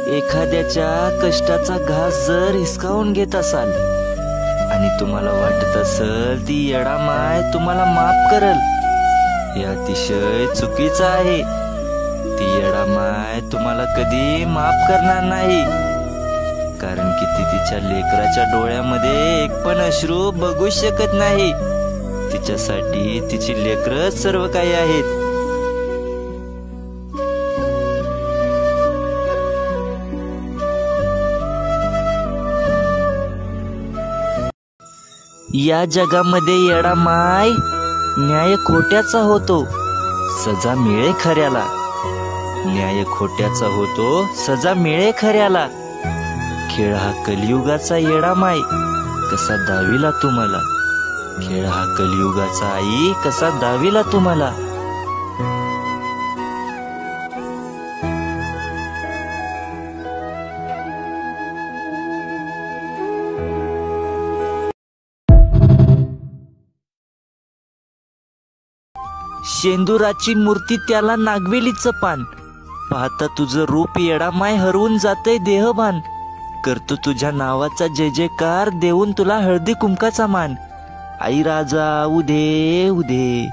एखाद्याच्या कष्टाचा घास जर हिसकावून घेत असाल आणि तुम्हाला वाटत असेल ती येडा माय तुम्हाला माफ करल, हे अतिशय चुकीचं आहे. ती येडा माय तुम्हाला कधी माफ करणार नाही, कारण की ती तिच्या लेकराच्या डोळ्यामध्ये एक पण अश्रू बघू शकत नाही. तिच्यासाठी तिची लेकरच सर्व काही आहेत. या जगामध्ये येडा माय न्याय खोट्याचा होतो, सजा मिळे खऱ्याला. न्याय खोट्याचा होतो, सजा मिळे खऱ्याला. खेळ हा कलियुगाचा येडा माय कसा दाविला तुम्हाला. खेळ हा कलियुगाचा आई कसा दाविला तुम्हाला. शेंदुराची मूर्ती त्याला नागवेलीचं पान. पाहता तुझं रूप येडा माय हरवून जातय देहभान. करतो तुझ्या नावाचा जय जयकार, देऊन तुला हळदी कुंकाचा मान. आई राजा उदे उदे.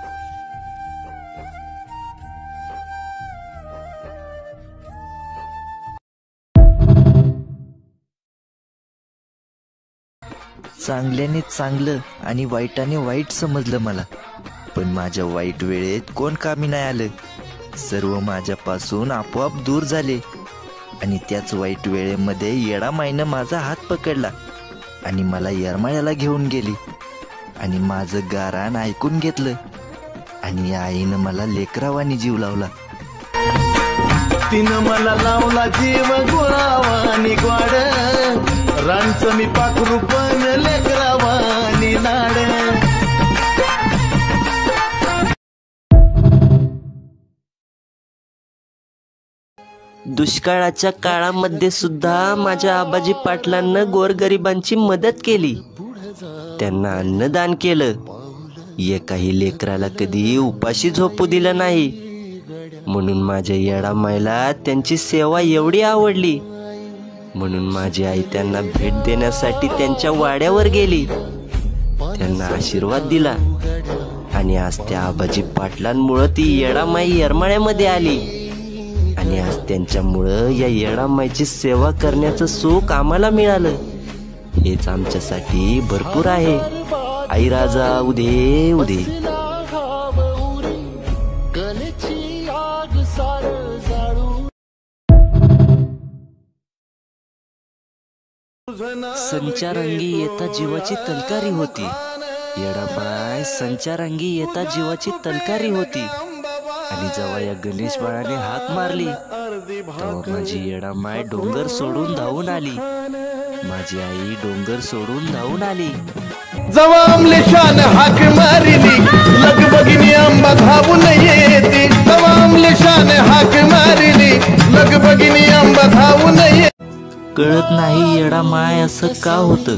चांगल्याने चांगलं आणि वाईटाने वाईट समजलं मला, पण माझ्या वाईट वेळेत कोण कामी नाही आलं. सर्व माझ्यापासून आपोआप दूर झाले आणि त्याच वाईट वेळेमध्ये येडा माईनं माझा हात पकडला आणि मला येरमाळ्याला घेऊन गेली आणि माझं गाराण ऐकून घेतलं आणि आईनं मला लेकरावानी जीव लावला. तिनं मला लावला जीव गुळावानी ग्वाड, रांचं मी पाखरू पण लेकरावानी लाड. दुष्काळाच्या काळामध्ये सुद्धा माझ्या आबाजी पाटलांनं गोरगरिबांची मदत केली, त्यांना अन्नदान केलं. एकाही लेकराला कधी उपाशी झोपू दिलं नाही. म्हणून माझ्या येडा मायला त्यांची सेवा एवढी आवडली, म्हणून माझी आई त्यांना भेट देण्यासाठी त्यांच्या वाड्यावर गेली, त्यांना आशीर्वाद दिला आणि आज त्या आबाजी पाटलांमुळं ती येडा माई येरमाळ्यामध्ये आली आणि आज त्यांच्यामुळं या येडा माईची सेवा करण्याचं सुख आम्हाला मिळालं. हेच आमच्यासाठी भरपूर आहे. आई राजा उदे उदे. संचारांगी येता जीवाची तलकारी होती. येडाबाई संचारांगी येता जीवाची तलकारी होती. आणि जेव्हा या गणेश बाळाने हाक मारली तेव्हा माझी येडा माय डोंगर सोडून धावून आली. माझी आई डोंगर सोडून धावून आली. जवा अमलेशान हाक मारिली लगबगिनी आंबा धावून येते. जवा अमलेशान हाक मारिली लगबगिनी आंबा धावून येते. कळत नाही येडा माय असं का होतं.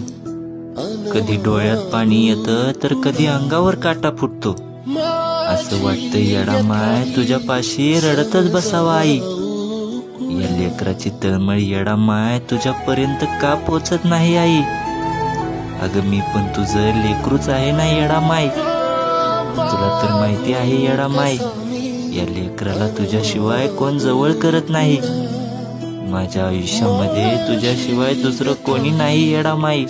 कधी डोळ्यात पाणी येतं तर कधी अंगावर काटा फुटतो. असं वाटतं येडा माय तुझ्यापाशी रडतच बसावा आई. या लेकराची तळमळ येडा माय तुझ्यापर्यंत का पोचत नाही आई. अगं मी पण तुझं लेकरूच आहे ना येडा माय. तुला तर माहिती आहे येडा माय, या लेकराला तुझ्याशिवाय कोण जवळ करत नाही. माझ्या आयुष्यामध्ये तुझ्याशिवाय दुसरं कोणी नाही येडा माई.